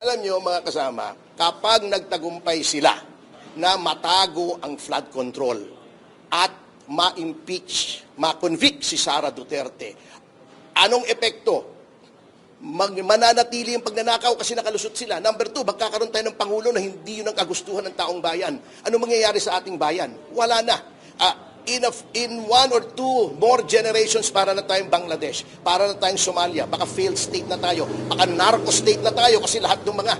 Alam nyo mga kasama, kapag nagtagumpay sila na matago ang flood control at ma-impeach, ma-convict si Sara Duterte, anong epekto? Mananatili yung pagnanakaw kasi nakalusot sila. Number 2, magkakaroon tayo ng Pangulo na hindi yun ang kagustuhan ng taong bayan. Ano mangyayari sa ating bayan? Wala na. In 1 or 2 more generations, para na tayong Bangladesh, para na tayong Somalia, baka failed state na tayo, baka narco state na tayo kasi lahat ng mga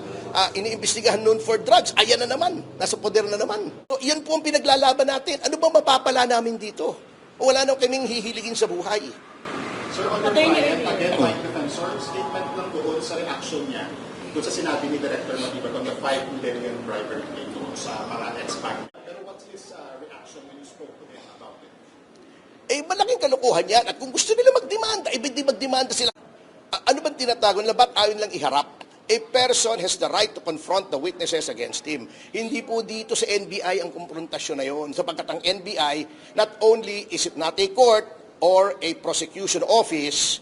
iniimbestigahan noon for drugs, ayan na naman, nasa poder na naman. So, yan po ang pinaglalaban natin. Ano ba mapapala namin dito? Wala na kaming hihiligin sa buhay. Sir, on the client, again, Mike Defensor, statement lang doon sa reaction niya doon sa sinabi ni Director Matibat on the 5 million bribery claim doon sa mga ex-bank. Pero what's his reaction when you spoke to him about it? Malaking kalokohan yan. At kung gusto nila magdemanda, di magdemanda sila. Ano bang tinatago nila? Ba't ayaw lang iharap? A person has the right to confront the witnesses against him. Hindi po dito sa NBI ang konfrontasyon na yon. Sapagkat ang NBI, not only is it not a court or a prosecution office,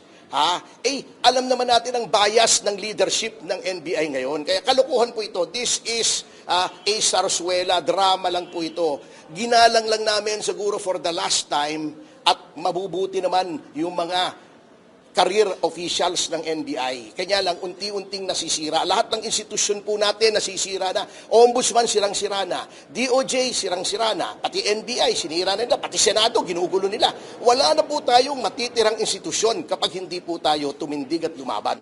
alam naman natin ang bias ng leadership ng NBI ngayon. Kaya kalokohan po ito. This is a sarsuela, drama lang po ito. Ginalang lang namin siguro for the last time at mabubuti naman yung mga career officials ng NBI. Kanya lang, unti-unting nasisira. Lahat ng institusyon po natin nasisira na. Ombudsman, sirang-sira na. DOJ, sirang-sira na. Pati NBI, sinira na nila. Pati Senado, ginugulo nila. Wala na po tayong matitirang institusyon kapag hindi po tayo tumindig at lumaban.